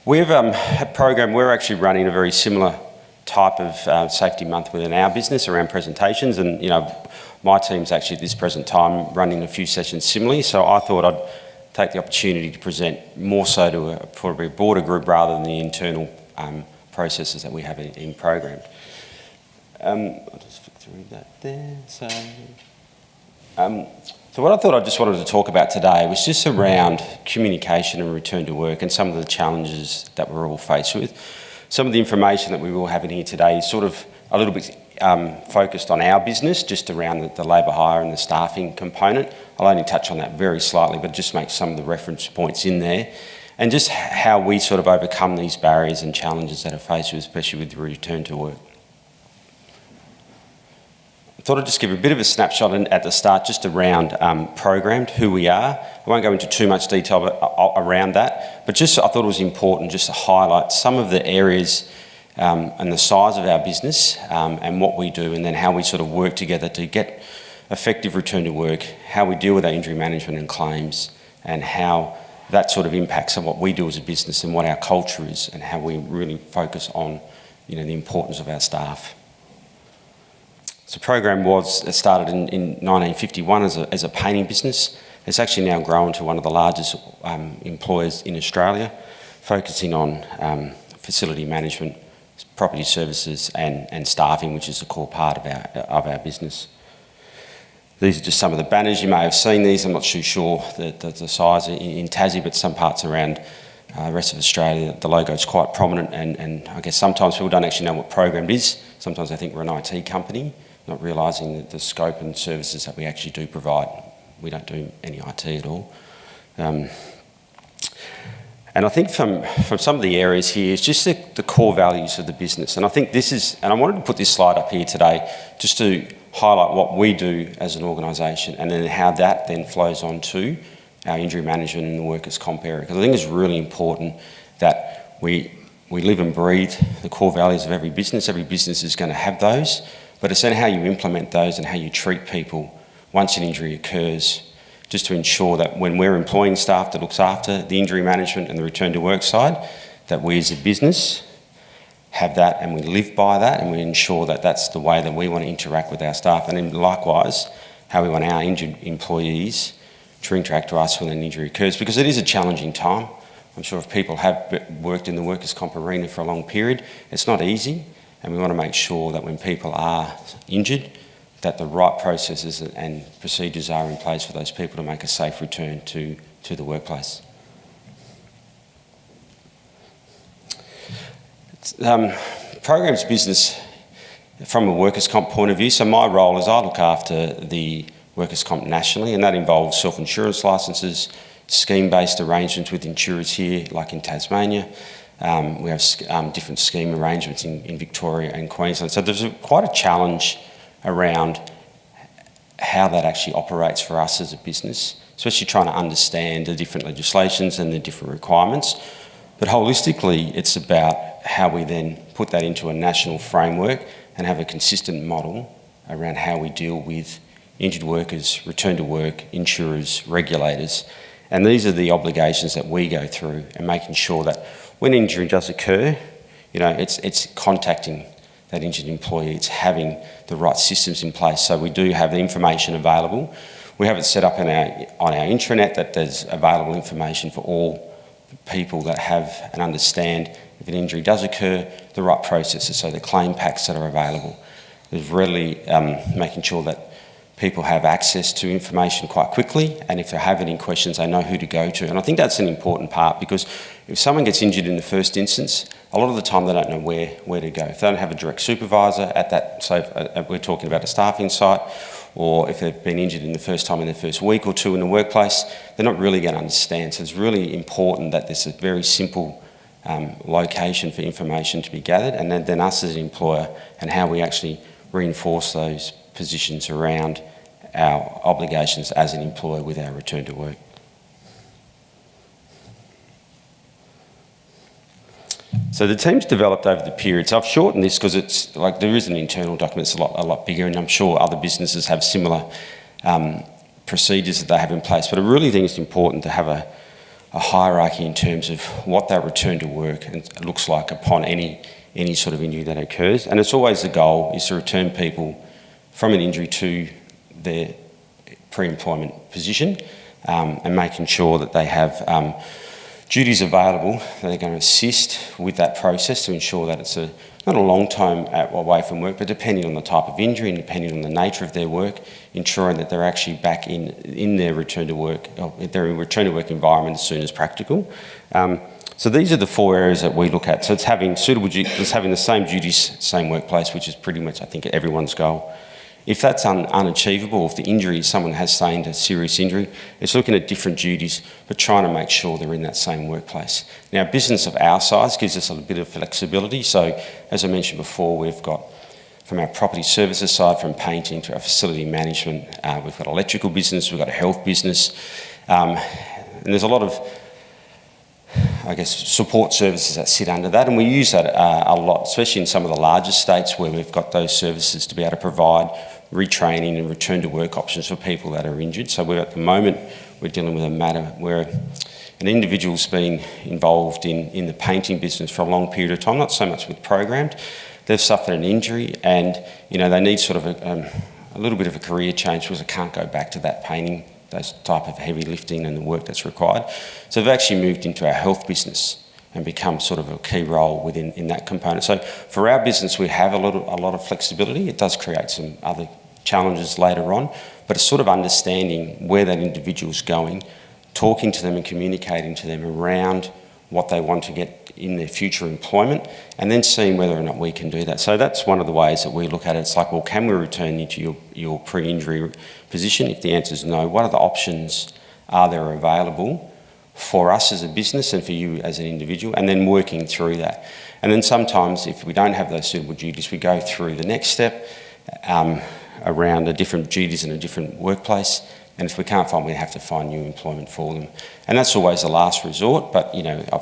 We've a program, we're actually running a very similar type of safety month within our business around presentations, and my team's actually at this present time running a few sessions similarly, so I thought I'd take the opportunity to present more so to probably a broader group rather than the internal processes that we have in program. I'll just flick through that there. So what I thought I just wanted to talk about today was just around communication and return to work and some of the challenges that we're all faced with. Some of the information that we will have in here today is sort of a little bit focused on our business, just around the labour hire and the staffing component. I'll only touch on that very slightly, but just make some of the reference points in there, and just how we sort of overcome these barriers and challenges that are faced with, especially with the return to work. I thought I'd just give a bit of a snapshot at the start just around programmed, who we are. I won't go into too much detail around that, but just I thought it was important just to highlight some of the areas and the size of our business and what we do, and then how we sort of work together to get effective return to work, how we deal with our injury management and claims, and how that sort of impacts on what we do as a business and what our culture is, and how we really focus on the importance of our staff. So the program started in 1951 as a painting business. It's actually now grown to one of the largest employers in Australia, focusing on facility management, property services and staffing, which is a core part of our business. These are just some of the banners. You may have seen these. I'm not too sure the size in Tassie, but some parts around the rest of Australia, the logo is quite prominent, and I guess sometimes people don't actually know what programmed is. Sometimes they think we're an IT company, not realising the scope and services that we actually do provide. We don't do any IT at all. And I think from some of the areas here, it's just the core values of the business. And I think and I wanted to put this slide up here today just to highlight what we do as an organisation, and then how that then flows on to our injury management and the workers' comp area. Because I think it's really important that we live and breathe the core values of every business. Every business is going to have those, but it's then how you implement those and how you treat people once an injury occurs, just to ensure that when we're employing staff that looks after the injury management and the return to work side, that we as a business have that and we live by that, and we ensure that that's the way that we want to interact with our staff, and then likewise how we want our injured employees to interact to us when an injury occurs, because it is a challenging time. I'm sure if people have worked in the workers' comp arena for a long period, it's not easy, and we want to make sure that when people are injured, that the right processes and procedures are in place for those people to make a safe return to the workplace. Program's business from a workers' comp point of view. So my role is I look after the workers' comp nationally, and that involves self-insurance licences, scheme-based arrangements with insurers here, like in Tasmania. We have different scheme arrangements in Victoria and Queensland. So there's quite a challenge around how that actually operates for us as a business, especially trying to understand the different legislations and the different requirements. But holistically, it's about how we then put that into a national framework and have a consistent model around how we deal with injured workers, return to work, insurers, regulators. And these are the obligations that we go through, and making sure that when injury does occur, it's contacting that injured employee, it's having the right systems in place. So we do have the information available. We have it set up on our intranet that there's available information for all people that have and understand if an injury does occur, the right processes, so the claim packs that are available. There's really making sure that people have access to information quite quickly, and if they have any questions, they know who to go to. And I think that's an important part, because if someone gets injured in the first instance, a lot of the time they don't know where to go. If they don't have a direct supervisor at that, so we're talking about a staffing site, or if they've been injured in the first time in their first week or two in the workplace, they're not really going to understand. So it's really important that there's a very simple location for information to be gathered, and then us as an employer and how we actually reinforce those positions around our obligations as an employer with our return to work. So the team's developed over the period. So I've shortened this because it's like there is an internal document that's a lot bigger, and I'm sure other businesses have similar procedures that they have in place. But I really think it's important to have a hierarchy in terms of what that return to work looks like upon any sort of injury that occurs. And it's always the goal is to return people from an injury to their pre-employment position, and making sure that they have duties available that are going to assist with that process to ensure that it's not a long time away from work, but depending on the type of injury and depending on the nature of their work, ensuring that they're actually back in their return to work, or their return to work environment as soon as practical. So these are the 4 areas that we look at. So it's having it's having the same duties, same workplace, which is pretty much, I think, everyone's goal. If that's unachievable, if the injury, someone has sustained a serious injury, it's looking at different duties, but trying to make sure they're in that same workplace. Now, a business of our size gives us a bit of flexibility. So, as I mentioned before, we've got, from our property services side, from painting to our facility management, we've got electrical business, we've got a health business, and there's a lot of, I guess, support services that sit under that, and we use that a lot, especially in some of the larger states where we've got those services to be able to provide retraining and return to work options for people that are injured. So at the moment we're dealing with a matter where an individual's been involved in the painting business for a long period of time, not so much with programmed. They've suffered an injury and they need sort of a little bit of a career change because they can't go back to that painting, those type of heavy lifting and the work that's required. So they've actually moved into our health business and become sort of a key role in that component. So for our business, we have a lot of flexibility. It does create some other challenges later on, but it's sort of understanding where that individual's going, talking to them and communicating to them around what they want to get in their future employment, and then seeing whether or not we can do that. So that's one of the ways that we look at it. It's like, well, can we return you to your pre-injury position? If the answer is no, what other options are there available for us as a business and for you as an individual, and then working through that. And then sometimes if we don't have those suitable duties, we go through the next step around the different duties in a different workplace, and if we can't find, we have to find new employment for them. And that's always the last resort, but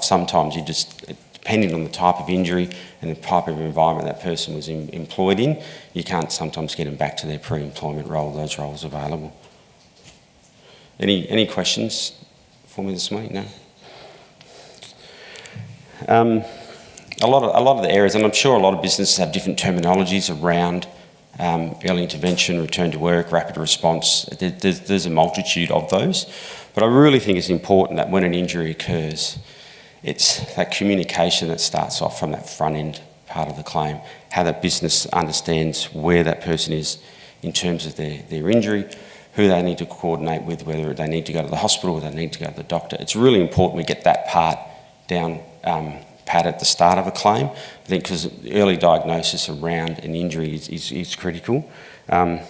sometimes you just, depending on the type of injury and the type of environment that person was employed in, you can't sometimes get them back to their pre-employment role, those roles available. Any questions for me this morning? No? A lot of the areas, and I'm sure a lot of businesses have different terminologies around early intervention, return to work, rapid response. There's a multitude of those. But I really think it's important that when an injury occurs, it's that communication that starts off from that front end part of the claim, how that business understands where that person is in terms of their injury, who they need to coordinate with, whether they need to go to the hospital or they need to go to the doctor. It's really important we get that part down pat at the start of a claim, I think, because early diagnosis around an injury is critical. And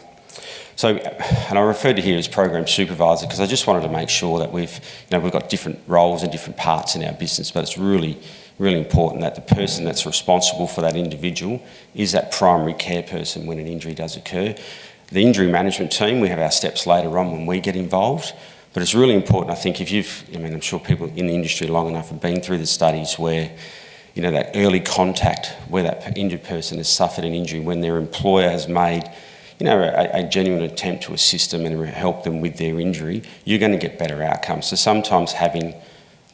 I referred to here as program supervisor because I just wanted to make sure that we've got different roles and different parts in our business, but it's really, really important that the person that's responsible for that individual is that primary care person when an injury does occur. The injury management team, we have our steps later on when we get involved, but it's really important, I think, I'm sure people in the industry long enough have been through the studies where, that early contact, where that injured person has suffered an injury, when their employer has made, a genuine attempt to assist them and help them with their injury, you're going to get better outcomes. So sometimes having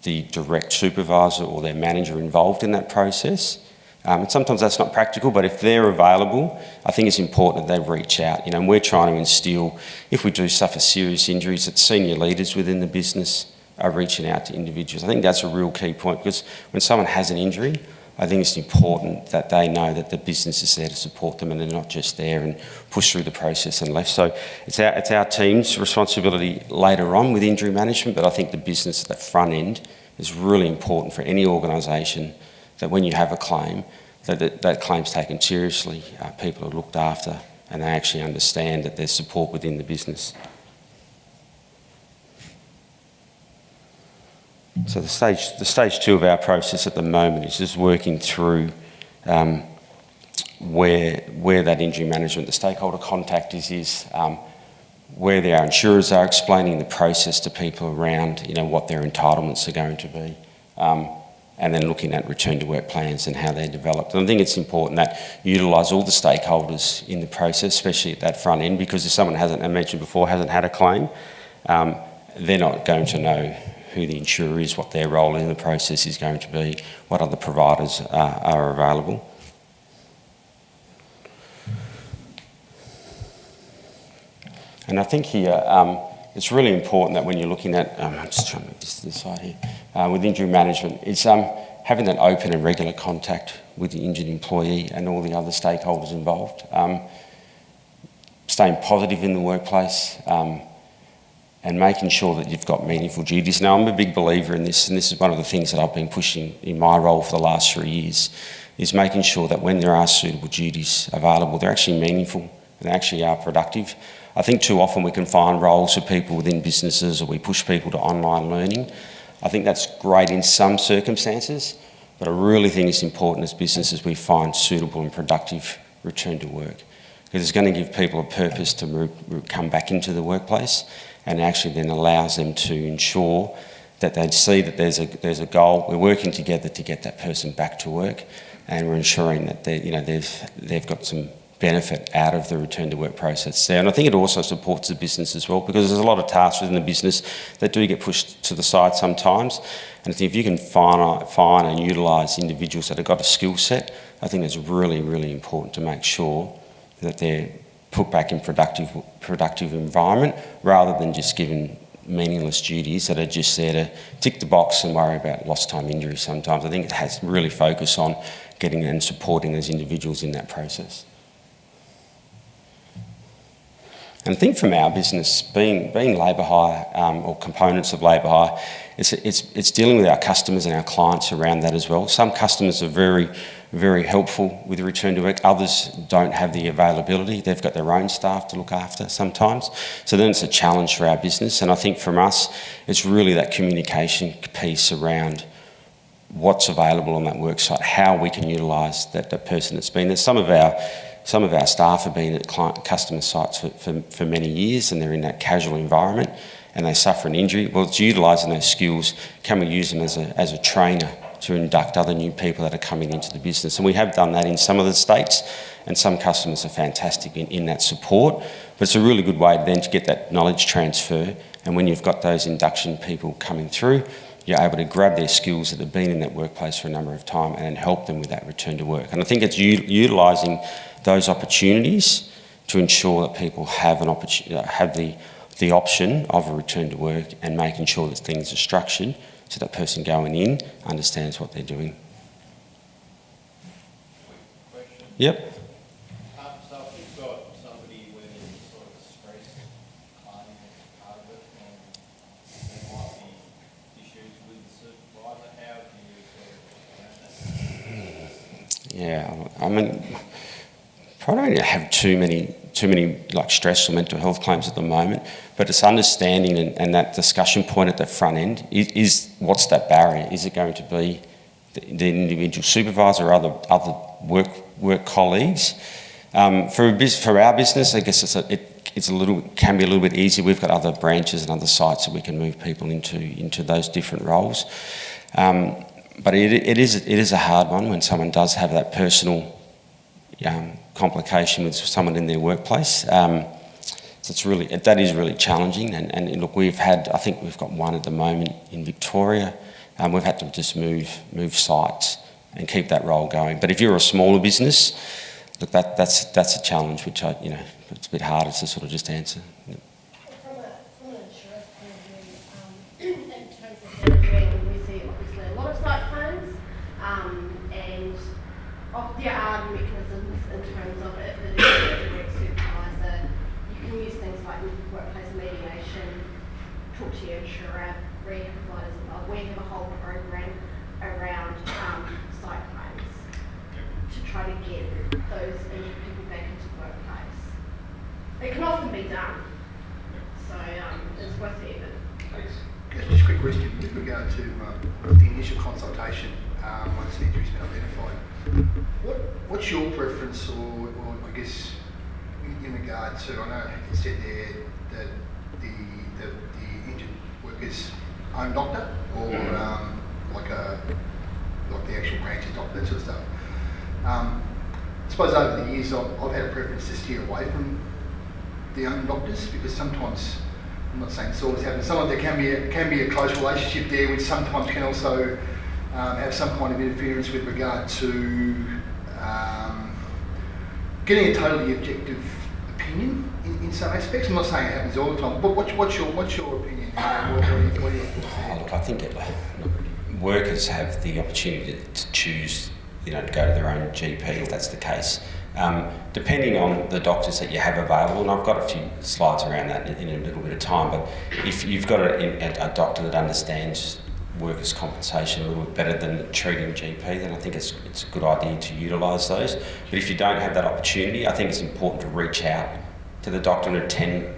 the direct supervisor or their manager involved in that process, and sometimes that's not practical, but if they're available, I think it's important that they reach out. And we're trying to instill, if we do suffer serious injuries, that senior leaders within the business are reaching out to individuals. I think that's a real key point, because when someone has an injury, I think it's important that they know that the business is there to support them and they're not just there and push through the process and left. So it's our team's responsibility later on with injury management, but I think the business at the front end is really important for any organisation, that when you have a claim, that claim's taken seriously, people are looked after, and they actually understand that there's support within the business. So the stage 2 of our process at the moment is just working through where that injury management, the stakeholder contact is where our insurers are, explaining the process to people around what their entitlements are going to be, and then looking at return to work plans and how they're developed. And I think it's important that you utilise all the stakeholders in the process, especially at that front end, because if someone hasn't, I mentioned before, hasn't had a claim, they're not going to know who the insurer is, what their role in the process is going to be, what other providers are available. And I think here, it's really important that when you're looking at, I'm just trying to move this to the side here, with injury management, it's having that open and regular contact with the injured employee and all the other stakeholders involved. Staying positive in the workplace, and making sure that you've got meaningful duties. Now, I'm a big believer in this, and this is one of the things that I've been pushing in my role for the last 3 years, is making sure that when there are suitable duties available, they're actually meaningful and they actually are productive. I think too often we can find roles for people within businesses, or we push people to online learning. I think that's great in some circumstances, but I really think it's important as businesses we find suitable and productive return to work, because it's going to give people a purpose to come back into the workplace, and actually then allows them to ensure that they see that there's a goal. We're working together to get that person back to work, and we're ensuring that they've got some benefit out of the return to work process there. And I think it also supports the business as well, because there's a lot of tasks within the business that do get pushed to the side sometimes. And I think if you can find and utilise individuals that have got a skill set, I think it's really, really important to make sure that they're put back in productive environment, rather than just given meaningless duties that are just there to tick the box and worry about lost time injury sometimes. I think it has to really focus on getting and supporting those individuals in that process. And I think from our business, being labour hire or components of labour hire, it's dealing with our customers and our clients around that as well. Some customers are very, very helpful with the return to work. Others don't have the availability. They've got their own staff to look after sometimes. So then it's a challenge for our business. And I think from us, it's really that communication piece around what's available on that work site, how we can utilise that person that's been there. Some of our staff have been at customer sites for many years, and they're in that casual environment and they suffer an injury. Well, it's utilising those skills. Can we use them as a trainer to induct other new people that are coming into the business? And we have done that in some of the states, and some customers are fantastic in that support. But it's a really good way then to get that knowledge transfer. And when you've got those induction people coming through, you're able to grab their skills that have been in that workplace for a number of time and help them with that return to work. And I think it's utilising those opportunities to ensure that people have an opportunity, have the option of a return to work, and making sure that things are structured so that person going in understands what they're doing. Question. Yep. So if you've got somebody where there's sort of a stress claim as part of it, and there might be issues with the supervisor, how do you sort of manage that? Yeah, I mean, probably don't have too many like stress or mental health claims at the moment, but it's understanding and that discussion point at the front end is what's that barrier? Is it going to be the individual supervisor or other work colleagues? For our business, I guess can be a little bit easier. We've got other branches and other sites that we can move people into those different roles. But it is a hard one when someone does have that personal complication with someone in their workplace. So that is really challenging. And look, I think we've got one at the moment in Victoria. We've had to just move sites and keep that role going. But if you're a smaller business, look, that's a challenge which it's a bit harder to sort of just answer. From an insurance point of view, in terms of managing, we see obviously a lot of site plans, and there are mechanisms in terms of if it is a direct supervisor, you can use things like workplace mediation, talk to your insurer, rehab providers involved. We have a whole program around site plans to try to get those injured people back into the workplace. It can often be done, so it's worth the effort. Thanks. Just a quick question with regard to the initial consultation once the injury's been identified. What's your preference, or I guess in regard to, I know you said there that the injured worker's own doctor, or like the actual branch's doctor, that sort of stuff. I suppose over the years I've had a preference to steer away from the own doctors, because sometimes I'm not saying this always happens. Sometimes there can be a close relationship there, which sometimes can also have some kind of interference with regard to getting a totally objective opinion in some aspects. I'm not saying it happens all the time, but what's your opinion? What are your thoughts there? Look, I think workers have the opportunity to choose, to go to their own GP if that's the case. Depending on the doctors that you have available, and I've got a few slides around that in a little bit of time, but if you've got a doctor that understands workers' compensation a little bit better than the treating GP, then I think it's a good idea to utilise those. But if you don't have that opportunity, I think it's important to reach out to the doctor and attend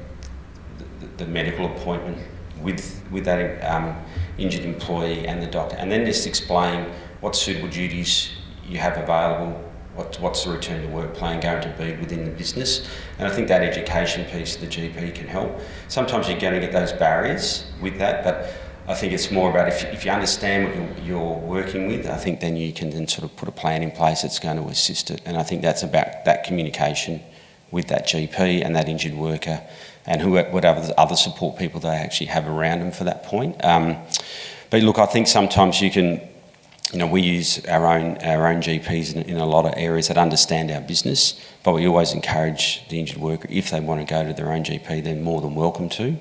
the medical appointment with that injured employee and the doctor, and then just explain what suitable duties you have available, what's the return to work plan going to be within the business. And I think that education piece the GP can help. Sometimes you're going to get those barriers with that, but I think it's more about if you understand what you're working with, I think then you can then sort of put a plan in place that's going to assist it. And I think that's about that communication with that GP and that injured worker and whatever other support people they actually have around them for that point. But look, I think sometimes you can, we use our own GPs in a lot of areas that understand our business, but we always encourage the injured worker, if they want to go to their own GP, they're more than welcome to.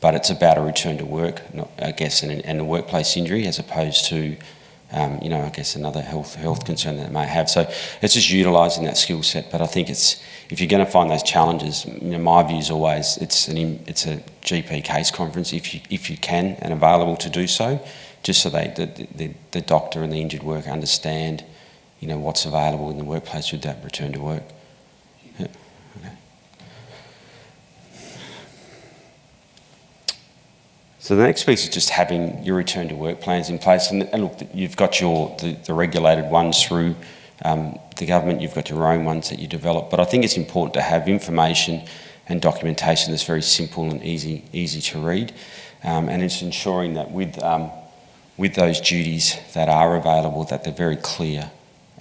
But it's about a return to work, I guess, and a workplace injury as opposed to, I guess, another health concern that they may have. So it's just utilising that skill set. But I think if you're going to find those challenges, my view is always it's a GP case conference if you can and available to do so, just so the doctor and the injured worker understand, what's available in the workplace with that return to work. Yeah. Okay. So the next piece is just having your return to work plans in place. And look, you've got the regulated ones through the government, you've got your own ones that you develop. But I think it's important to have information and documentation that's very simple and easy to read. And it's ensuring that with those duties that are available, that they're very clear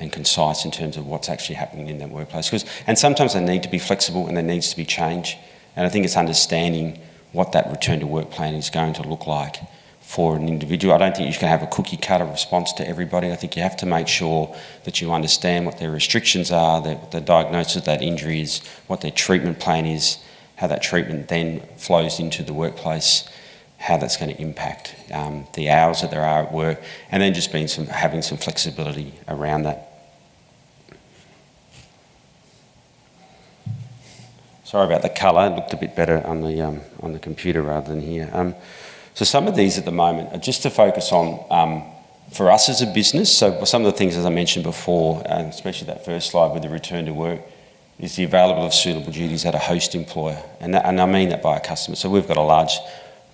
and concise in terms of what's actually happening in that workplace. And sometimes they need to be flexible and there needs to be change. And I think it's understanding what that return to work plan is going to look like for an individual. I don't think you can have a cookie cutter response to everybody. I think you have to make sure that you understand what their restrictions are, the diagnosis of that injury is, what their treatment plan is, how that treatment then flows into the workplace, how that's going to impact the hours that there are at work, and then just having some flexibility around that. Sorry about the colour, it looked a bit better on the computer rather than here. So some of these at the moment are just to focus on, for us as a business, so some of the things as I mentioned before, and especially that first slide with the return to work, is the available of suitable duties at a host employer. And I mean that by a customer. So we've got a large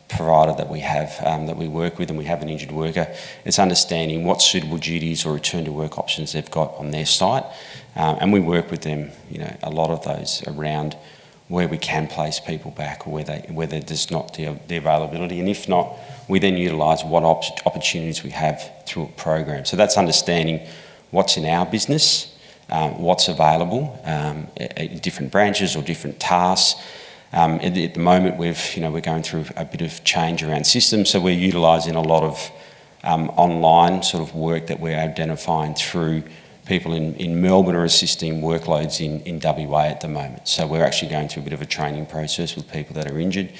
provider that we have, that we work with, and we have an injured worker. It's understanding what suitable duties or return to work options they've got on their site. And we work with them, a lot of those around where we can place people back or where there's not the availability. And if not, we then utilise what opportunities we have through a program. So that's understanding what's in our business, what's available in different branches or different tasks. At the moment, we're going through a bit of change around systems, so we're utilising a lot of online sort of work that we're identifying through people in Melbourne are assisting workloads in WA at the moment. So we're actually going through a bit of a training process with people that are injured,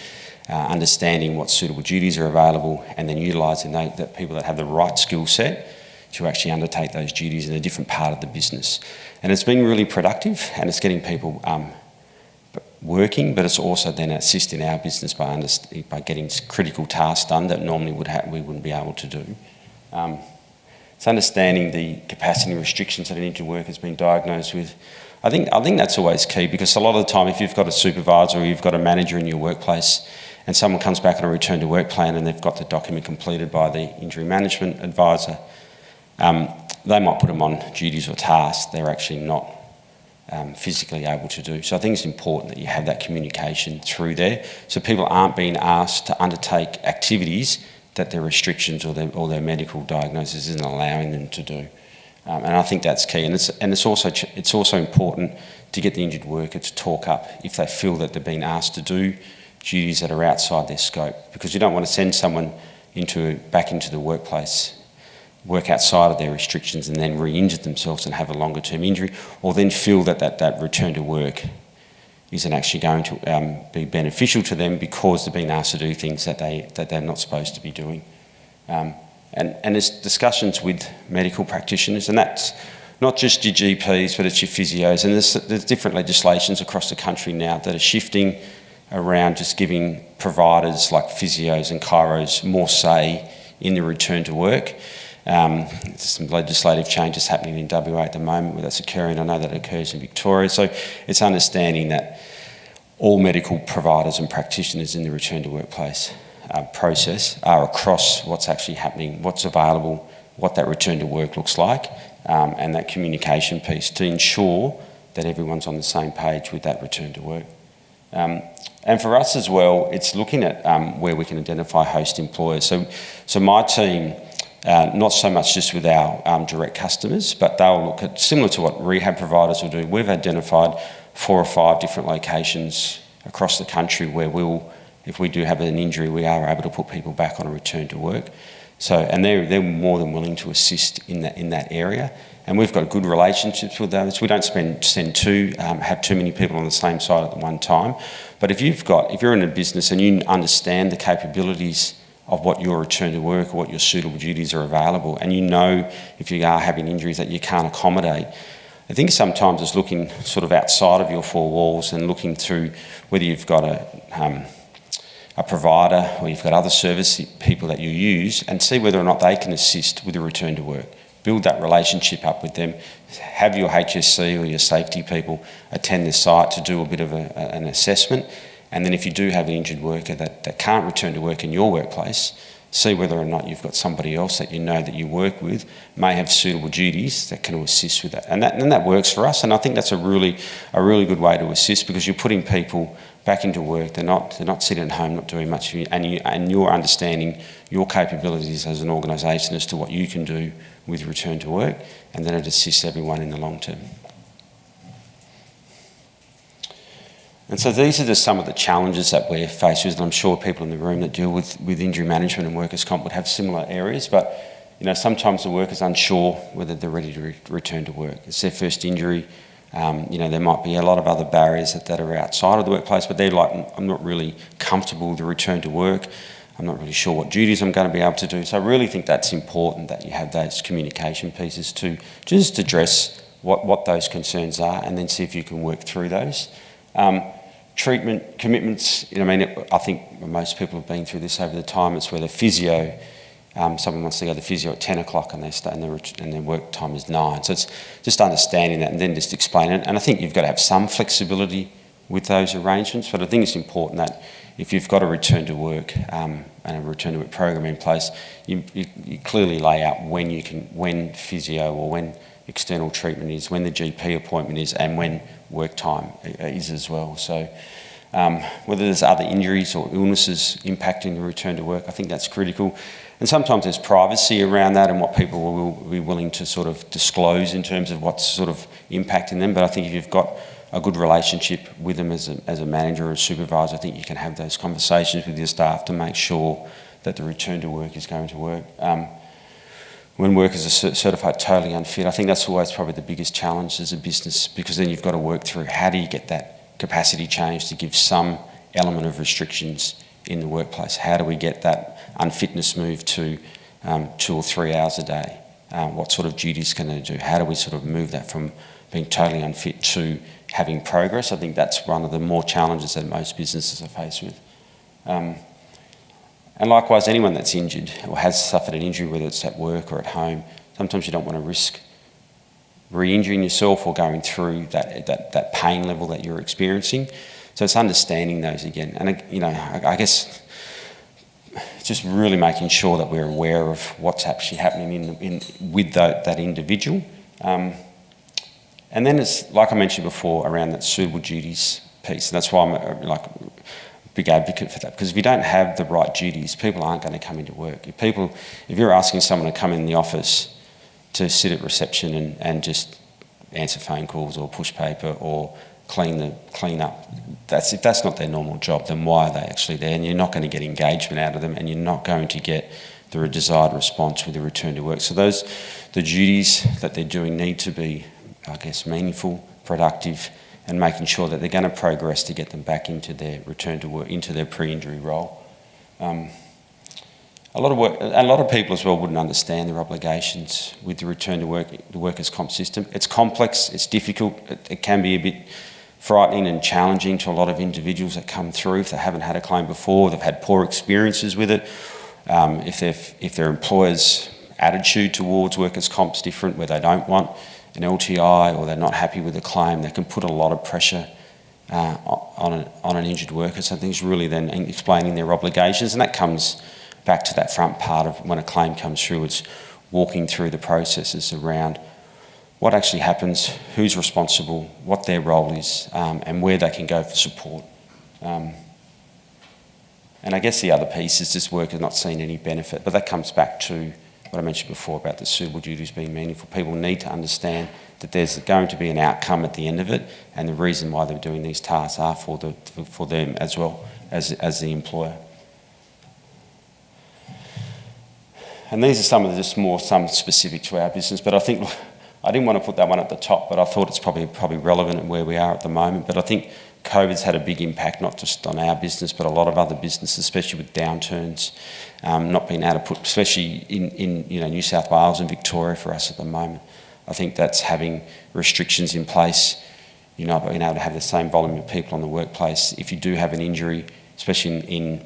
understanding what suitable duties are available, and then utilising that people that have the right skill set to actually undertake those duties in a different part of the business. And it's been really productive, and it's getting people working, but it's also then assisting our business by getting critical tasks done that normally we wouldn't be able to do. It's understanding the capacity restrictions that an injured worker has been diagnosed with. I think that's always key, because a lot of the time if you've got a supervisor or you've got a manager in your workplace and someone comes back on a return to work plan and they've got the document completed by the injury management advisor, they might put them on duties or tasks they're actually not physically able to do. So I think it's important that you have that communication through there, so people aren't being asked to undertake activities that their restrictions or their medical diagnosis isn't allowing them to do. And I think that's key. And it's also important to get the injured worker to talk up if they feel that they're being asked to do duties that are outside their scope, because you don't want to send someone back into the workplace, work outside of their restrictions and then re-injure themselves and have a longer term injury, or then feel that return to work isn't actually going to be beneficial to them because they're being asked to do things that they're not supposed to be doing. And there's discussions with medical practitioners, and that's not just your GPs, but it's your physios, and there's different legislations across the country now that are shifting around just giving providers like physios and chiros more say in the return to work. There's some legislative changes happening in WA at the moment where that's occurring. I know that occurs in Victoria. So it's understanding that all medical providers and practitioners in the return to workplace process are across what's actually happening, what's available, what that return to work looks like, and that communication piece to ensure that everyone's on the same page with that return to work. And for us as well, it's looking at where we can identify host employers. So my team, not so much just with our direct customers, but they'll look at, similar to what rehab providers will do, we've identified 4 or 5 different locations across the country where if we do have an injury, we are able to put people back on a return to work. So, and they're more than willing to assist in that area. And we've got good relationships with those. We don't have too many people on the same side at one time. But if you're in a business and you understand the capabilities of what your return to work or what your suitable duties are available, and you know if you are having injuries that you can't accommodate, I think sometimes it's looking sort of outside of your 4 walls and looking through whether you've got a provider or you've got other service people that you use, and see whether or not they can assist with the return to work. Build that relationship up with them. Have your HSC or your safety people attend the site to do a bit of an assessment. And then if you do have an injured worker that can't return to work in your workplace, see whether or not you've got somebody else that you know that you work with may have suitable duties that can assist with that. And that works for us. And I think that's a really good way to assist, because you're putting people back into work. They're not sitting at home not doing much, and you're understanding your capabilities as an organisation as to what you can do with return to work, and then it assists everyone in the long term. And so these are just some of the challenges that we're faced with, and I'm sure people in the room that deal with injury management and workers' comp would have similar areas, but sometimes the worker's unsure whether they're ready to return to work. It's their first injury. There might be a lot of other barriers that are outside of the workplace, but they're like, I'm not really comfortable with the return to work. I'm not really sure what duties I'm going to be able to do. So I really think that's important that you have those communication pieces to just address what those concerns are, and then see if you can work through those. Treatment commitments, I think most people have been through this over the time. It's where the physio, someone wants to go to the physio at 10 o'clock and their work time is 9. So it's just understanding that and then just explaining it. And I think you've got to have some flexibility with those arrangements, but I think it's important that if you've got a return to work and a return to work program in place, you clearly lay out when physio or when external treatment is, when the GP appointment is, and when work time is as well. So whether there's other injuries or illnesses impacting the return to work, I think that's critical. And sometimes there's privacy around that and what people will be willing to sort of disclose in terms of what's sort of impacting them. But I think if you've got a good relationship with them as a manager or a supervisor, I think you can have those conversations with your staff to make sure that the return to work is going to work. When workers are certified totally unfit, I think that's always probably the biggest challenge as a business, because then you've got to work through how do you get that capacity change to give some element of restrictions in the workplace. How do we get that unfitness moved to 2 or 3 hours a day? What sort of duties can they do? How do we sort of move that from being totally unfit to having progress? I think that's one of the more challenges that most businesses are faced with. And likewise, anyone that's injured or has suffered an injury, whether it's at work or at home, sometimes you don't want to risk re-injuring yourself or going through that pain level that you're experiencing. So it's understanding those again. And I guess just really making sure that we're aware of what's actually happening with that individual. And then it's, like I mentioned before, around that suitable duties piece. And that's why I'm a big advocate for that, because if you don't have the right duties, people aren't going to come into work. If you're asking someone to come in the office to sit at reception and just answer phone calls or push paper or clean up. If that's not their normal job, then why are they actually there? And you're not going to get engagement out of them, and you're not going to get the desired response with the return to work. So the duties that they're doing need to be, I guess, meaningful, productive, and making sure that they're going to progress to get them back into their return to work, into their pre-injury role. A lot of people as well wouldn't understand their obligations with the return to work, the workers' comp system. It's complex, it's difficult, it can be a bit frightening and challenging to a lot of individuals that come through if they haven't had a claim before, they've had poor experiences with it. If their employer's attitude towards workers' comp's different, where they don't want an LTI or they're not happy with the claim, they can put a lot of pressure on an injured worker. So I think it's really then explaining their obligations, and that comes back to that front part of when a claim comes through. It's walking through the processes around what actually happens, who's responsible, what their role is, and where they can go for support. And I guess the other piece is this worker not seeing any benefit, but that comes back to what I mentioned before about the suitable duties being meaningful. People need to understand that there's going to be an outcome at the end of it, and the reason why they're doing these tasks are for them as well as the employer. And these are some specific to our business, but I think I didn't want to put that one at the top, but I thought it's probably relevant at where we are at the moment. But I think COVID's had a big impact, not just on our business, but a lot of other businesses, especially with downturns, not being able to put, especially in New South Wales and Victoria for us at the moment. I think that's having restrictions in place, not being able to have the same volume of people on the workplace. If you do have an injury, especially in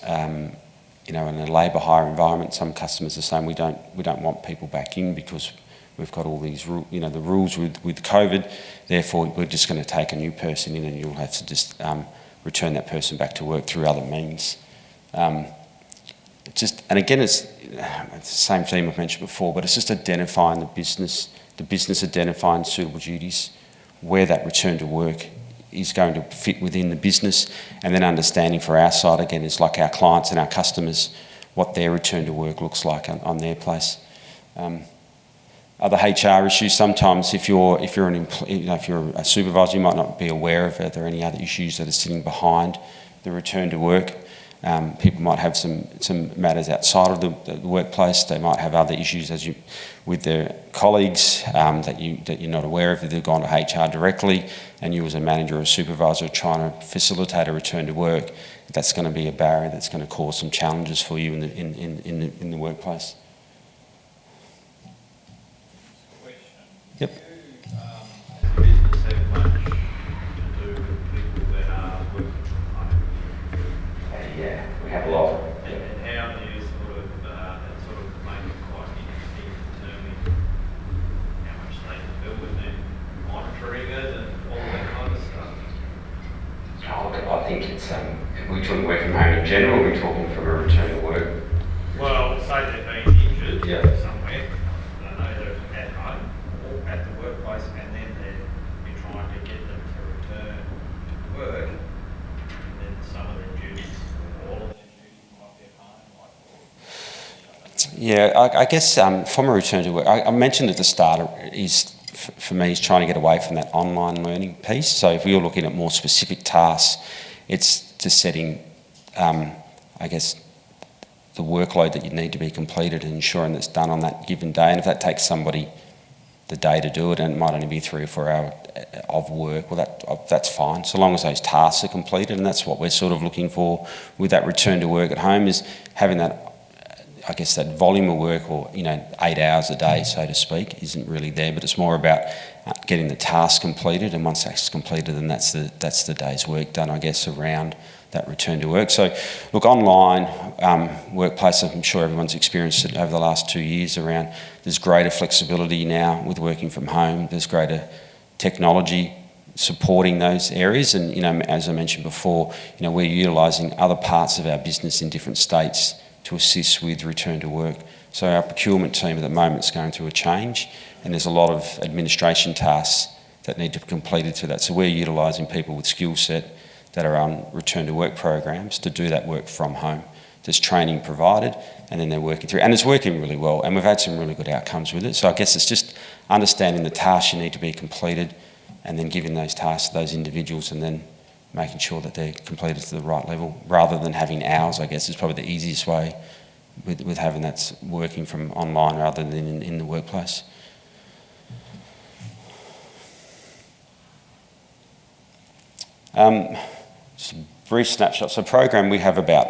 a labour hire environment, some customers are saying we don't want people back in because we've got all these the rules with COVID. Therefore, we're just going to take a new person in, and you'll have to just return that person back to work through other means. And again, it's the same theme I've mentioned before, but it's just identifying the business identifying suitable duties, where that return to work is going to fit within the business, and then understanding for our side, again, is like our clients and our customers, what their return to work looks like on their place. Other HR issues, sometimes if you're a supervisor, you might not be aware of it. Are there any other issues that are sitting behind the return to work? People might have some matters outside of the workplace. They might have other issues with their colleagues that you're not aware of. If they've gone to HR directly, and you as a manager or a supervisor are trying to facilitate a return to work, that's going to be a barrier that's going to cause some challenges for you in the workplace. Yep. Do you, as a business, have much to do with people that are working from home? Yeah, we have a lot. And how do you sort of make it quite interesting in determining how much they can do and then monitoring it and all that kind of stuff? I think it's, are we talking work from home in general, or are we talking from a return to work? Well, say they've been injured Yeah. somewhere, I know they're at home or at the workplace, and then you're trying to get them to return to work, and then some of their duties, or all of their duties might be at home. Yeah, I guess from a return to work, I mentioned at the start, for me, is trying to get away from that online learning piece. So if we were looking at more specific tasks, it's just setting, I guess, the workload that you need to be completed and ensuring that's done on that given day. And if that takes somebody the day to do it, and it might only be 3 or 4 hours of work, well, that's fine, so long as those tasks are completed. And that's what we're sort of looking for with that return to work at home, is having that, I guess, that volume of work, or 8 hours a day, so to speak, isn't really there, but it's more about getting the task completed, and once that's completed, then that's the day's work done, I guess, around that return to work. So look, online workplace, I'm sure everyone's experienced it over the last 2 years around, there's greater flexibility now with working from home, there's greater technology supporting those areas, and as I mentioned before, we're utilising other parts of our business in different states to assist with return to work. So our procurement team at the moment is going through a change, and there's a lot of administration tasks that need to be completed through that. So we're utilising people with skill set that are on return to work programs to do that work from home. There's training provided, and then they're working through, and it's working really well, and we've had some really good outcomes with it. So I guess it's just understanding the tasks you need to be completed, and then giving those tasks to those individuals and then making sure that they're completed to the right level, rather than having hours, I guess, is probably the easiest way with having that working from online rather than in the workplace. Just a brief snapshot. So program, we have about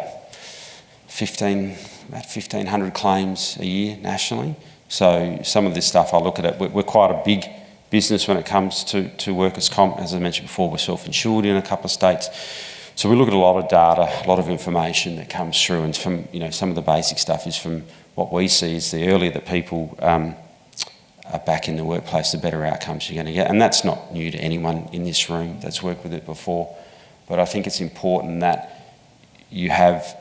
1,500 claims a year nationally. So some of this stuff I look at it, we're quite a big business when it comes to workers' comp. As I mentioned before, we're self-insured in a couple of states. So we look at a lot of data, a lot of information that comes through, and from, you know, some of the basic stuff is from what we see is the earlier that people are back in the workplace, the better outcomes you're going to get. And that's not new to anyone in this room that's worked with it before. But I think it's important that you have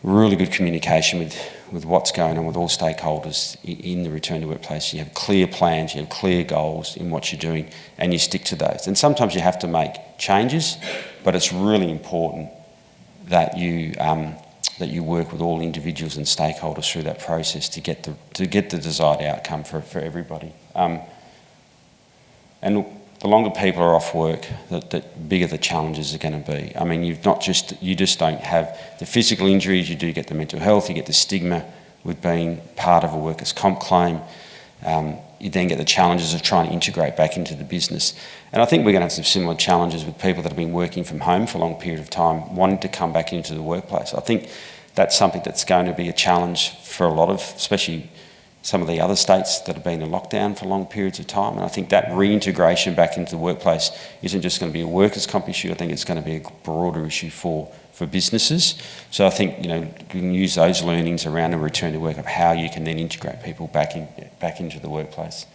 really good communication with what's going on with all stakeholders in the return to workplace. You have clear plans, you have clear goals in what you're doing, and you stick to those. And sometimes you have to make changes, but it's really important that you work with all individuals and stakeholders through that process to get the desired outcome for everybody. And the longer people are off work, the bigger the challenges are going to be. I mean, you just don't have the physical injuries, you do get the mental health, you get the stigma with being part of a workers' comp claim. You then get the challenges of trying to integrate back into the business. And I think we're going to have some similar challenges with people that have been working from home for a long period of time, wanting to come back into the workplace. I think that's something that's going to be a challenge for a lot of, especially some of the other states that have been in lockdown for long periods of time. And I think that reintegration back into the workplace isn't just going to be a workers' comp issue. I think it's going to be a broader issue for businesses. So I think, you know, you can use those learnings around a return to work of how you can then integrate people back into the workplace.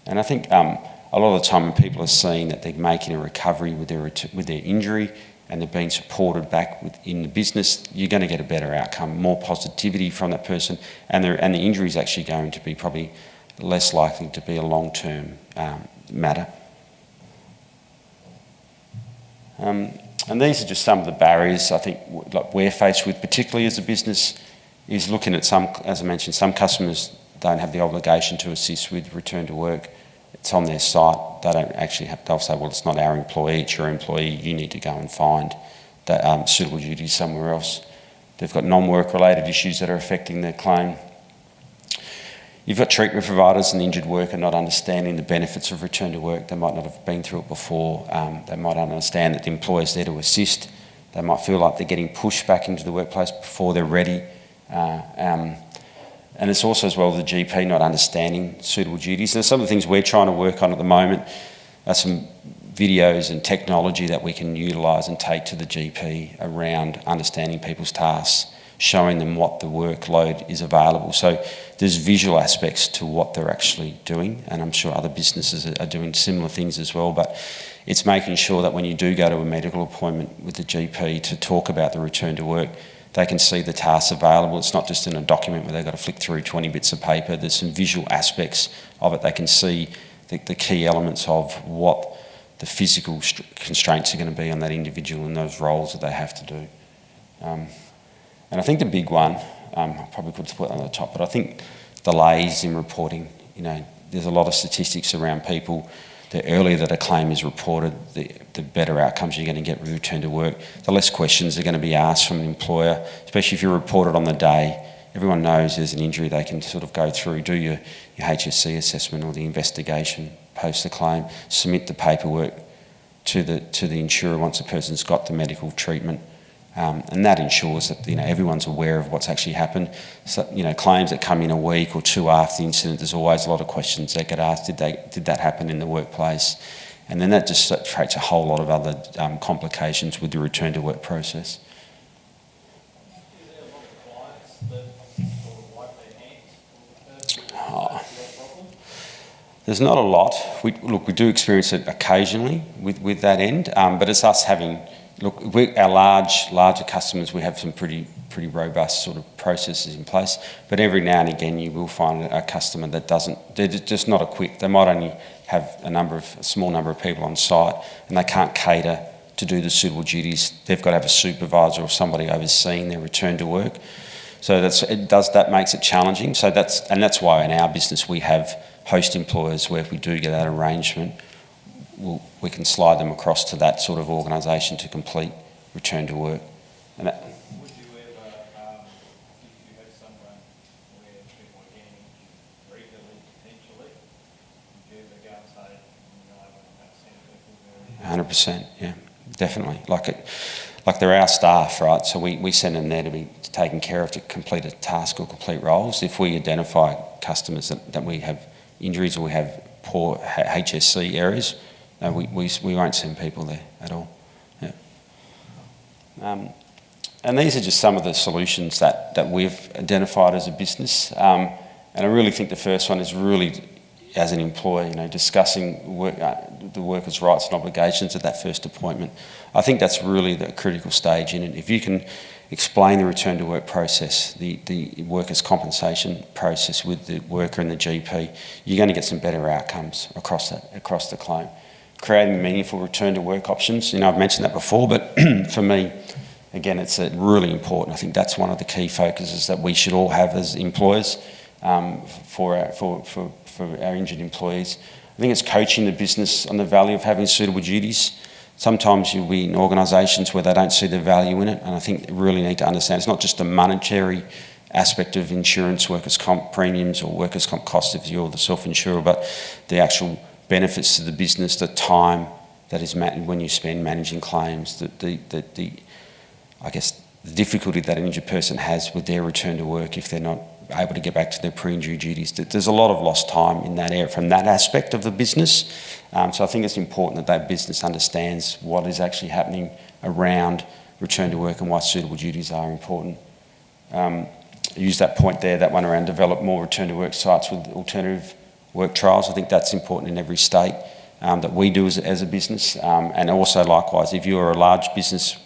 And I think a lot of the time when people are seeing that they're making a recovery with their injury and they're being supported back within the business, you're going to get a better outcome, more positivity from that person, and the injury is actually going to be probably less likely to be a long-term matter. And these are just some of the barriers I think like we're faced with, particularly as a business, is looking at some, as I mentioned, some customers don't have the obligation to assist with return to work. It's on their site. They don't actually have, they'll say, well, it's not our employee, it's your employee, you need to go and find that suitable duties somewhere else. They've got non-work related issues that are affecting their claim. You've got treatment providers and injured worker not understanding the benefits of return to work. They might not have been through it before. They might not understand that the employer's there to assist. They might feel like they're getting pushed back into the workplace before they're ready. And it's also as well the GP not understanding suitable duties. So some of the things we're trying to work on at the moment are some videos and technology that we can utilise and take to the GP around understanding people's tasks, showing them what the workload is available. So there's visual aspects to what they're actually doing, and I'm sure other businesses are doing similar things as well, but it's making sure that when you do go to a medical appointment with the GP to talk about the return to work, they can see the tasks available. It's not just in a document where they've got to flick through 20 bits of paper. There's some visual aspects of it. They can see the key elements of what the physical constraints are going to be on that individual and those roles that they have to do. And I think the big one, I probably could put it on the top, but I think delays in reporting. You know, there's a lot of statistics around people. The earlier that a claim is reported, the better outcomes you're going to get with return to work. The less questions are going to be asked from an employer, especially if you report it on the day. Everyone knows there's an injury. They can sort of go through, do your HSC assessment or the investigation, post the claim, submit the paperwork to the insurer once the person's got the medical treatment. And that ensures that, you know, everyone's aware of what's actually happened. So, you know, claims that come in a week or two after the incident, there's always a lot of questions that get asked. Did that happen in the workplace? And then that just creates a whole lot of other complications with the return to work process. Is there a lot of clients that sort of wipe their hands? There's not a lot. We do experience it occasionally with that end, but it's us having. Look, our larger customers, we have some pretty robust sort of processes in place. But every now and again, you will find a customer that doesn't. They're just not equipped. They might only have a small number of people on site, and they can't cater to do the suitable duties. They've got to have a supervisor or somebody overseeing their return to work. So that makes it challenging. So that's why in our business we have host employers where if we do get that arrangement, we can slide them across to that sort of organisation to complete return to work. And that, Would you ever, if you have someone where people are getting regularly, potentially, would you ever go and say, I want to send people very... 100%, yeah, definitely. Like they're our staff, right? So we send them there to be taken care of, to complete a task or complete roles. If we identify customers that we have injuries or we have poor HSC areas, no, we won't send people there at all. Yeah. And these are just some of the solutions that we've identified as a business. And I really think the first one is really, as an employer, discussing the workers' rights and obligations at that first appointment. I think that's really the critical stage in it. If you can explain the return to work process, the workers' compensation process with the worker and the GP, you're going to get some better outcomes across the claim. Creating meaningful return to work options, I've mentioned that before, but for me, again, it's really important. I think that's one of the key focuses that we should all have as employers for our injured employees. I think it's coaching the business on the value of having suitable duties. Sometimes you'll be in organisations where they don't see the value in it, and I think they really need to understand it's not just a monetary aspect of insurance, workers' comp premiums or workers' comp costs if you're the self-insurer, but the actual benefits to the business, the time that is when you spend managing claims, I guess the difficulty that an injured person has with their return to work if they're not able to get back to their pre-injury duties. There's a lot of lost time in that area from that aspect of the business. So I think it's important that business understands what is actually happening around return to work and why suitable duties are important. Use that point there, that one around develop more return to work sites with alternative work trials. I think that's important in every state that we do as a business. And also likewise, if you're a large business,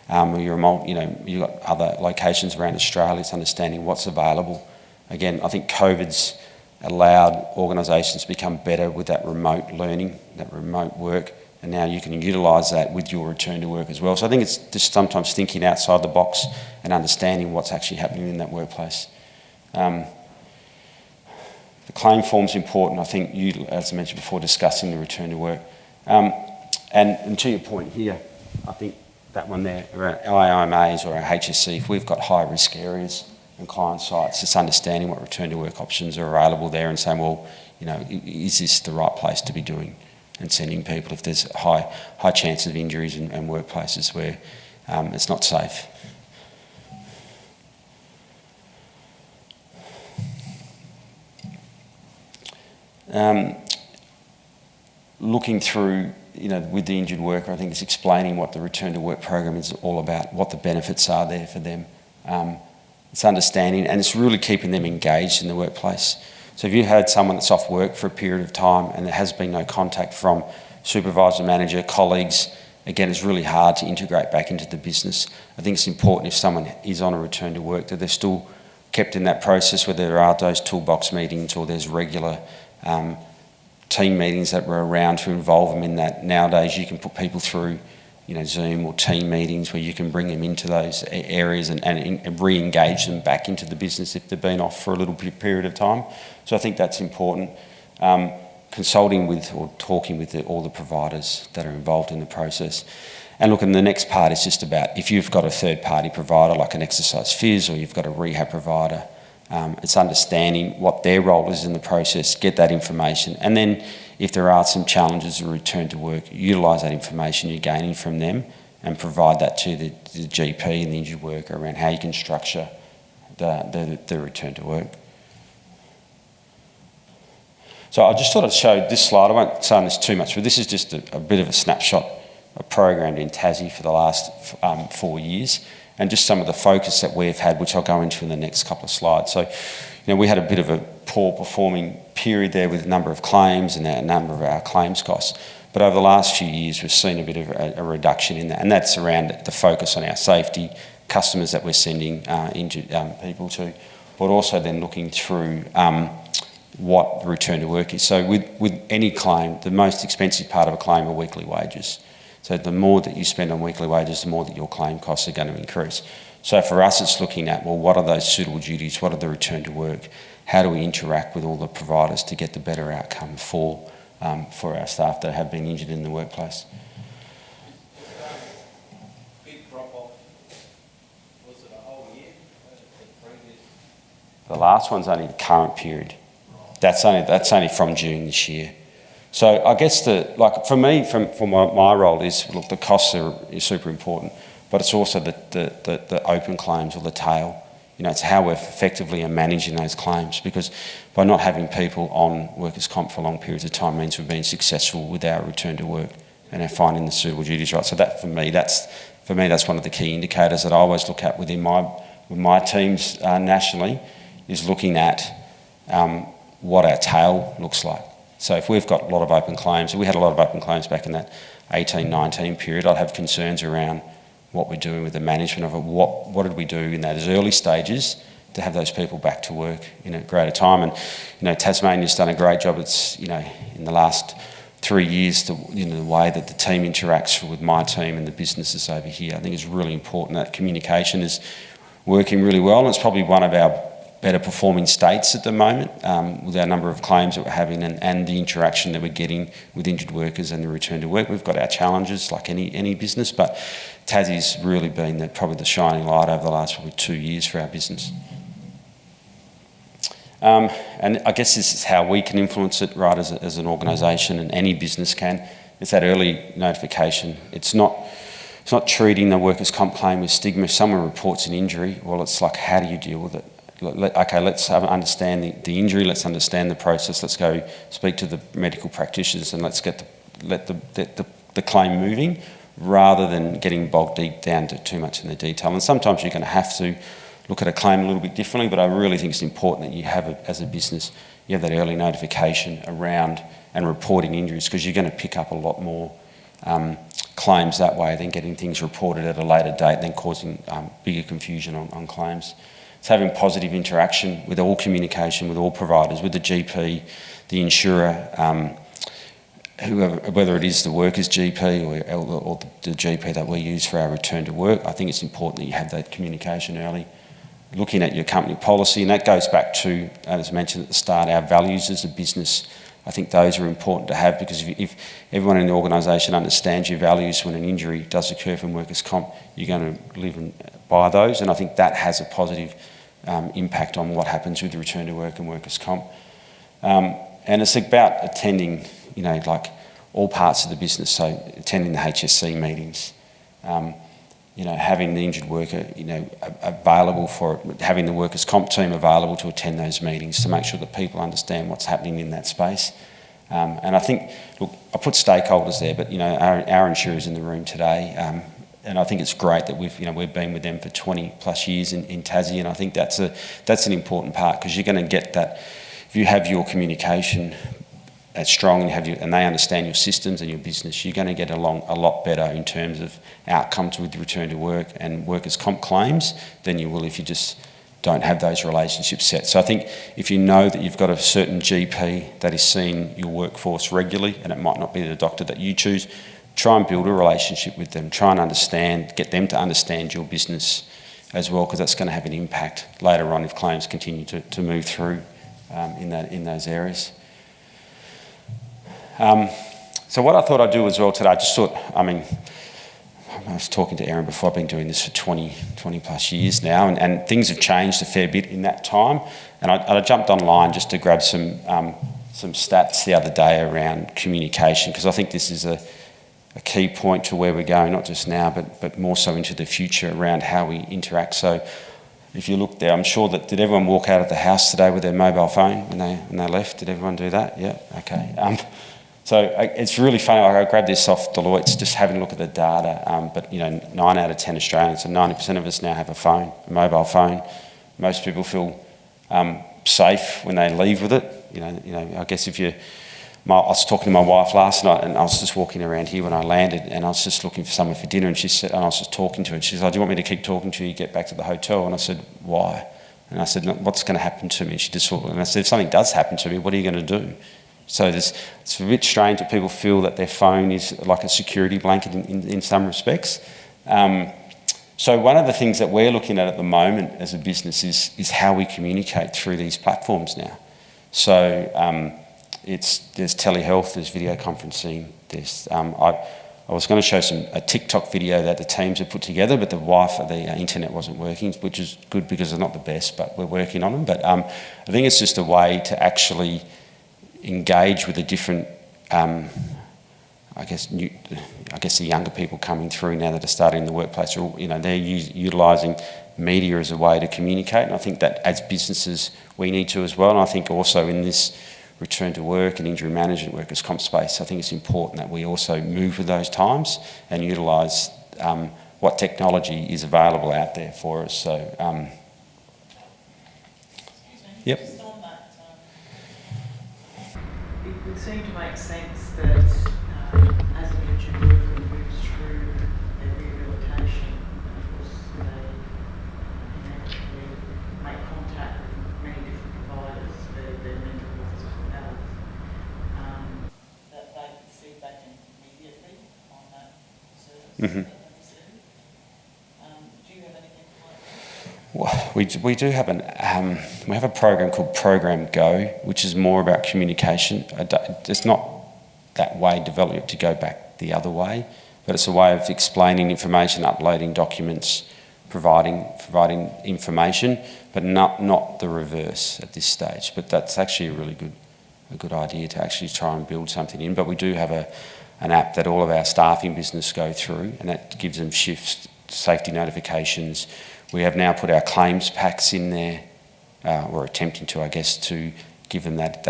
or you've got other locations around Australia, it's understanding what's available. Again, I think COVID's allowed organisations to become better with that remote learning, that remote work, and now you can utilise that with your return to work as well. So I think it's just sometimes thinking outside the box and understanding what's actually happening in that workplace. The claim form's important. I think you, as I mentioned before, discussing the return to work. And to your point here, I think that one there, around IIMAs or our HSC, if we've got high risk areas and client sites, it's understanding what return to work options are available there and saying, well, is this the right place to be doing and sending people if there's high chance of injuries and workplaces where it's not safe. Looking through, with the injured worker, I think it's explaining what the return to work program is all about, what the benefits are there for them. It's understanding, and it's really keeping them engaged in the workplace. So if you had someone that's off work for a period of time and there has been no contact from supervisor, manager, colleagues, again, it's really hard to integrate back into the business. I think it's important if someone is on a return to work that they're still kept in that process, whether there are those toolbox meetings or there's regular team meetings that were around to involve them in that. Nowadays you can put people through Zoom or team meetings where you can bring them into those areas and re-engage them back into the business if they've been off for a little period of time. So I think that's important. Consulting with or talking with all the providers that are involved in the process. And look, and the next part is just about if you've got a third-party provider like an exercise phys or you've got a rehab provider, it's understanding what their role is in the process, get that information, and then if there are some challenges of return to work, utilise that information you're gaining from them and provide that to the GP and the injured worker around how you can structure the return to work. So I just thought I'd show this slide. I won't say on this too much, but this is just a bit of a snapshot of programmed in Tassie for the last 4 years, and just some of the focus that we've had, which I'll go into in the next couple of slides. So, we had a bit of a poor performing period there with a number of claims and a number of our claims costs. But over the last few years, we've seen a bit of a reduction in that, and that's around the focus on our safety, customers that we're sending injured people to, but also then looking through what the return to work is. So with any claim, the most expensive part of a claim are weekly wages. So the more that you spend on weekly wages, the more that your claim costs are going to increase. So for us, it's looking at, well, what are those suitable duties? What are the return to work? How do we interact with all the providers to get the better outcome for for our staff that have been injured in the workplace. Big drop off, was it a whole year? The previous? The last one's only the current period. That's only from June this year. So I guess for me, from my role is, look, the costs are super important, but it's also the open claims or the tail. It's how we're effectively managing those claims, because by not having people on workers' comp for long periods of time means we've been successful with our return to work and our finding the suitable duties right. So that for me, that's one of the key indicators that I always look at with my teams nationally, is looking at what our tail looks like. So if we've got a lot of open claims, we had a lot of open claims back in that 18-19 period, I'd have concerns around what we're doing with the management of it. What did we do in those early stages to have those people back to work in a greater time? And Tasmania's done a great job. It's in the last 3 years, the way that the team interacts with my team and the businesses over here, I think is really important. That communication is working really well, and it's probably one of our better performing states at the moment, with our number of claims that we're having and the interaction that we're getting with injured workers and the return to work. We've got our challenges like any business, but Tassie's really been probably the shining light over the last probably 2 years for our business. And I guess this is how we can influence it, right, as an organisation, and any business can. It's that early notification. It's not treating the workers' comp claim with stigma. If someone reports an injury, well, it's like, how do you deal with it? Okay, let's understand the injury, let's understand the process, let's go speak to the medical practitioners and let's let the claim moving, rather than getting bogged deep down to too much in the detail. And sometimes you're going to have to look at a claim a little bit differently, but I really think it's important that you have, as a business, you have that early notification around and reporting injuries, because you're going to pick up a lot more claims that way than getting things reported at a later date, then causing bigger confusion on claims. It's having positive interaction with all communication, with all providers, with the GP, the insurer, whoever, whether it is the workers' GP or the GP that we use for our return to work. I think it's important that you have that communication early. Looking at your company policy, and that goes back to, as mentioned at the start, our values as a business. I think those are important to have, because if everyone in the organisation understands your values, when an injury does occur from workers' comp, you're going to live by those, and I think that has a positive impact on what happens with the return to work and workers' comp. And it's about attending, like all parts of the business, so attending the HSC meetings, having the injured worker, available for it, having the workers' comp team available to attend those meetings to make sure that people understand what's happening in that space. And I think, look, I put stakeholders there, but our insurer's in the room today, and I think it's great that we've been with them for 20 plus years in Tassie, and I think that's an important part, because you're going to get that if you have your communication strong and they understand your systems and your business, you're going to get along a lot better in terms of outcomes with the return to work and workers' comp claims than you will if you just don't have those relationships set. So I think if you know that you've got a certain GP that is seeing your workforce regularly, and it might not be the doctor that you choose, try and build a relationship with them, try and get them to understand your business as well, because that's going to have an impact later on if claims continue to move through in those areas. So what I thought I'd do as well today, I was talking to Erin before, I've been doing this for 20 plus years now, and things have changed a fair bit in that time. And I jumped online just to grab some stats the other day around communication, because I think this is a key point to where we're going, not just now, but more so into the future around how we interact. So if you look there, I'm sure did everyone walk out of the house today with their mobile phone when they left? Did everyone do that? Yeah, okay. So it's really funny. I grabbed this off Deloitte's, just having a look at the data. But 9 out of 10 Australians, so 90% of us now have a mobile phone. Most people feel safe when they leave with it. I guess I was talking to my wife last night, and I was just walking around here when I landed, and I was just looking for someone for dinner, and I was just talking to her, and she said, "Do you want me to keep talking to you get back to the hotel?" And I said, "Why?" And I said, "What's going to happen to me?" She just thought, and I said, "If something does happen to me, what are you going to do?" So it's a bit strange that people feel that their phone is like a security blanket in some respects. So one of the things that we're looking at the moment as a business is how we communicate through these platforms now. So there's telehealth, there's video conferencing, there's I was going to show a TikTok video that the teams have put together, but the Wi-Fi, the internet wasn't working, which is good because they're not the best, but we're working on them. But I think it's just a way to actually engage with the different, I guess the younger people coming through now that are starting in the workplace. They're utilising media as a way to communicate, and I think that as businesses we need to as well. And I think also in this return to work and injury management, workers' comp space, I think it's important that we also move with those times and utilise what technology is available out there for us. So, yep. Just on that, it would seem to make sense that as an injured worker moves through their rehabilitation, of course they inevitably make contact with many different providers, their mental health, physical health, that they could feedback immediately on that service that they receive. Do you have anything like that? Well, we do have we have a program called Program Go, which is more about communication. It's not that way developed to go back the other way, but it's a way of explaining information, uploading documents, providing information, but not the reverse at this stage. But that's actually a good idea to actually try and build something in. But we do have an app that all of our staff in business go through, and that gives them shifts, safety notifications. We have now put our claims packs in there. We're attempting to, I guess, to give them that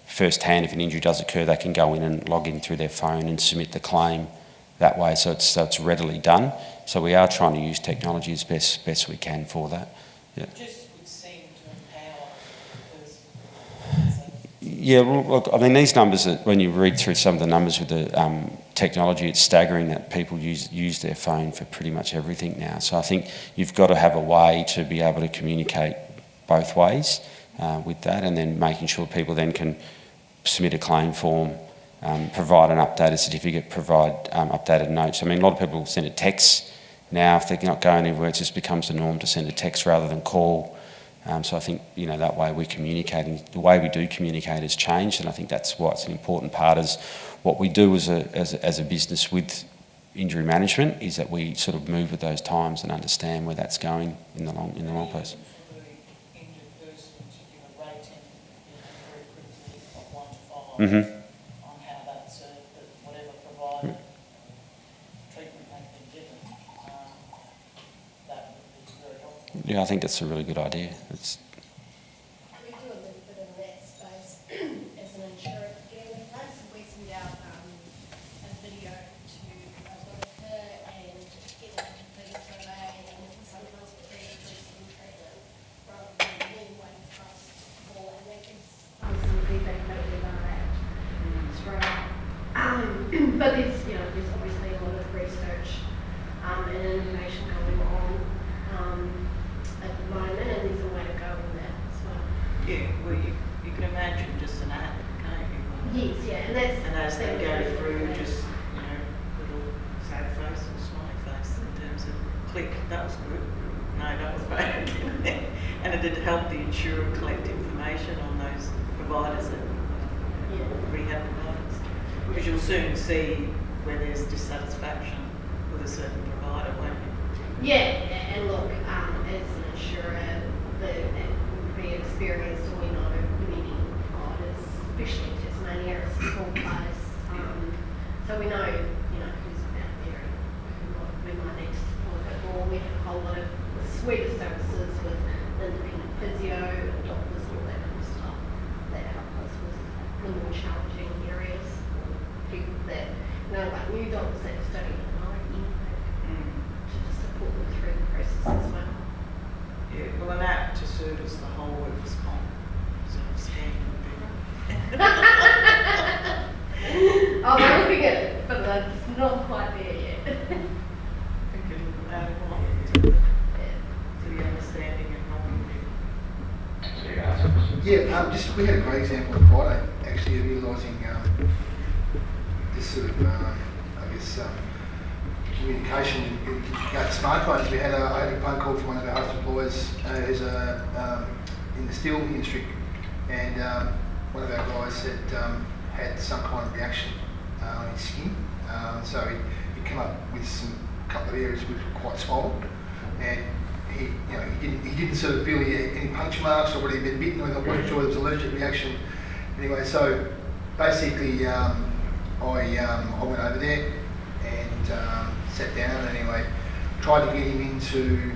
first hand. If an injury does occur, they can go in and log in through their phone and submit the claim that way, so it's readily done. So we are trying to use technology as best we can for that. Yeah. Just would seem to empower the person. Yeah, well, look, I mean, these numbers, when you read through some of the numbers with the technology, it's staggering that people use their phone for pretty much everything now. So I think you've got to have a way to be able to communicate both ways with that, and then making sure people then can submit a claim form, provide an updated certificate, provide updated notes. I mean, a lot of people send a text now. If they're not going anywhere, it just becomes the norm to send a text rather than call. So I think, that way we're communicating, the way we do communicate has changed, and I think that's what's an important part is what we do as a business with injury management is that we sort of move with those times and understand where that's going in the long place. For the injured person, to give a rating, very quickly of 1 to 5 on how that's whatever provider treatment they've been given, that would be very helpful. Yeah, I think that's a really good idea. We do a little bit in that space as an insurance getting place. We send out a video to a broker and get them to complete a survey, and we can sometimes pre-increase some treatment rather than being waiting for us to call, and that gives us some feedback about where they're at straight up. But there's obviously a lot of research and information going on at the moment, and there's a way to go in that as well. Yeah, well, you can imagine just an app, can't you? Yes, yeah, and that's... And as they go through, just, little sad face or smiley face in terms of click, that was good, no, that was bad. And it did help the insurer collect information on those providers that rehab providers. Because you'll soon see where there's dissatisfaction with a certain provider, won't you? Yeah, and look, as an insurer, it would be experienced, and we know many providers, especially in Tasmania, it's a small place. So we know, who's out there and who we might need to support a bit more. We have a whole lot of suite of services with independent physio, doctors, all that kind of stuff that help us with the more challenging areas. People that, like new doctors that are studying to just support them through the process as well. Yeah, well, an app to service the whole workers' comp sort of standard would be. Oh, they're looking at it, but they're just not quite there yet. Thinking about it more to the understanding and helping people. Yeah, we had a great example on Friday, actually, of utilising this sort of, communication with smartphones. I had a phone call from one of our host employers who's in the steel industry, and one of our guys that had some kind of reaction on his skin. So he came up with a couple of areas which were quite swollen, and he didn't sort of feel any puncture marks or whether he'd been bitten, or I wasn't sure there was an allergic reaction. Anyway, so basically I went over there and sat down. Anyway, tried to get him into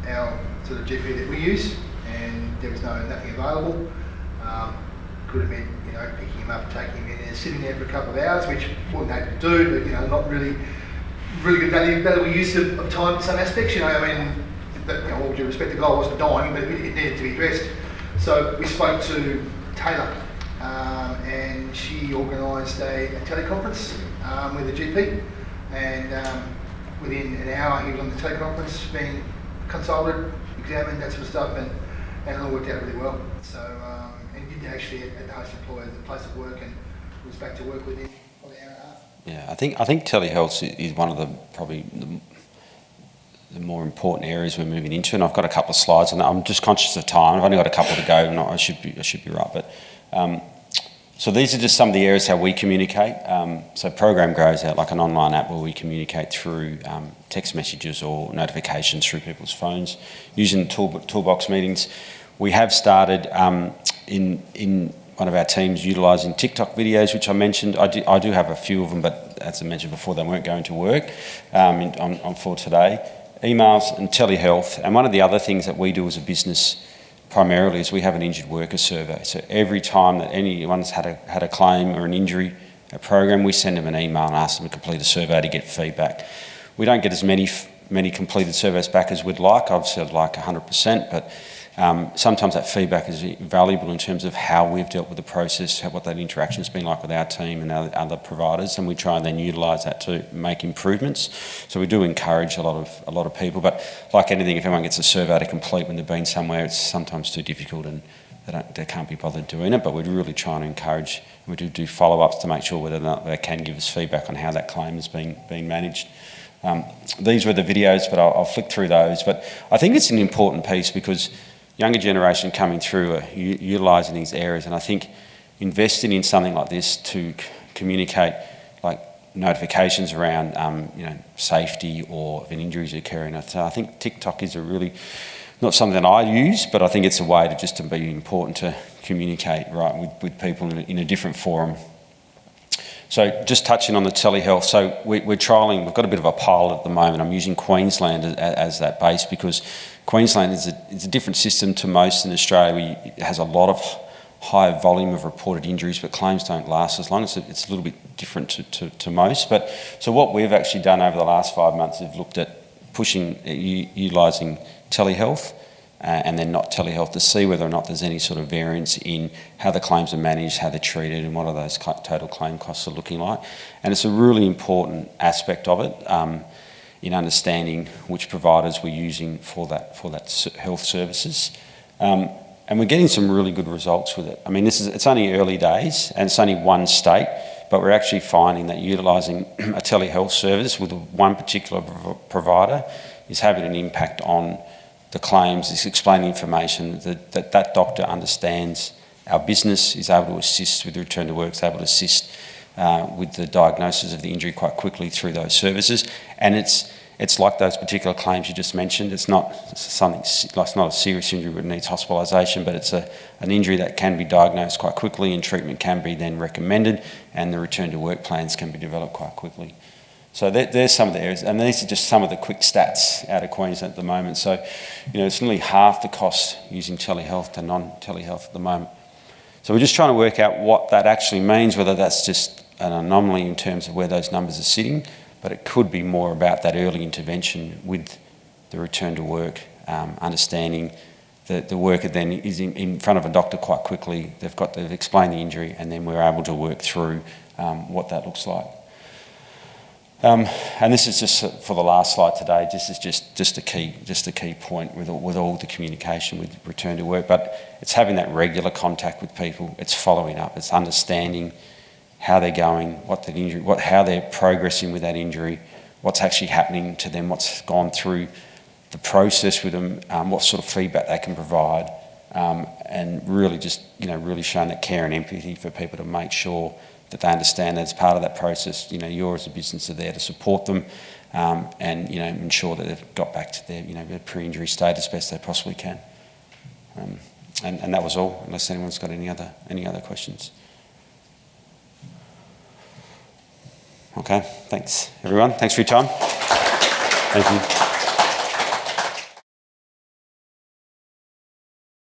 our sort of GP that we use, and there was nothing available. Could have been, picking him up, taking him in there, sitting there for a couple of hours, which wasn't able to do, but not really good valuable use of time in some aspects. All due respect, the guy wasn't dying, but it needed to be addressed. So we spoke to Taylor, and she organised a teleconference with the GP, and within an hour he was on the teleconference being consulted, examined, that sort of stuff, and it all worked out really well. So, and he did actually at the host employer, the place of work, and was back to work within probably an hour and a half. Yeah, I think telehealth is one of the more important areas we're moving into, and I've got a couple of slides, and I'm just conscious of time. I've only got a couple to go, and I should be right. But so these are just some of the areas how we communicate. So Program grows out like an online app where we communicate through text messages or notifications through people's phones using toolbox meetings. We have started in one of our teams utilising TikTok videos, which I mentioned. I do have a few of them, but as I mentioned before, they weren't going to work on for today. Emails and telehealth. And one of the other things that we do as a business primarily is we have an injured worker survey. So every time that anyone's had a claim or an injury, a program, we send them an email and ask them to complete a survey to get feedback. We don't get as many completed surveys back as we'd like. Obviously, I'd like 100%, but sometimes that feedback is valuable in terms of how we've dealt with the process, what that interaction's been like with our team and other providers, and we try and then utilise that to make improvements. So we do encourage a lot of people, but like anything, if anyone gets a survey to complete when they've been somewhere, it's sometimes too difficult and they can't be bothered doing it. But we're really trying to encourage. We do follow-ups to make sure whether or not they can give us feedback on how that claim has been managed. These were the videos, but I'll flick through those. But I think it's an important piece because younger generation coming through are utilising these areas, and I think investing in something like this to communicate like notifications around safety or if an injury is occurring. I think TikTok is a really, not something that I use, but I think it's a way to be important to communicate with people in a different forum. So just touching on the telehealth, so we're trialling, we've got a bit of a pilot at the moment. I'm using Queensland as that base because Queensland is a different system to most in Australia. It has a lot of high volume of reported injuries, but claims don't last as long. It's a little bit different to most. But so what we've actually done over the last 5 months is looked at pushing, utilising telehealth and then not telehealth to see whether or not there's any sort of variance in how the claims are managed, how they're treated, and what are those total claim costs are looking like. And it's a really important aspect of it in understanding which providers we're using for that health services. And we're getting some really good results with it. I mean, it's only early days and it's only one state, but we're actually finding that utilising a telehealth service with one particular provider is having an impact on the claims. It's explaining information that doctor understands our business, is able to assist with the return to work, is able to assist with the diagnosis of the injury quite quickly through those services. And it's like those particular claims you just mentioned. It's not a serious injury that needs hospitalisation, but it's an injury that can be diagnosed quite quickly and treatment can be then recommended and the return to work plans can be developed quite quickly. So there's some of the areas, and these are just some of the quick stats out of Queensland at the moment. So, it's nearly half the cost using telehealth to non-telehealth at the moment. So we're just trying to work out what that actually means, whether that's just an anomaly in terms of where those numbers are sitting, but it could be more about that early intervention with the return to work, understanding that the worker then is in front of a doctor quite quickly. They've explained the injury, and then we're able to work through what that looks like. And this is just for the last slide today. This is just a key point with all the communication with return to work. But it's having that regular contact with people. It's following up. It's understanding how they're going, how they're progressing with that injury, what's actually happening to them, what's gone through the process with them, what sort of feedback they can provide, and really just, really showing that care and empathy for people to make sure that they understand that as part of that process, you as a business are there to support them, and, ensure that they've got back to their, their pre-injury state as best they possibly can. And that was all, unless anyone's got any other questions. Okay, thanks everyone. Thanks for your time. Thank you.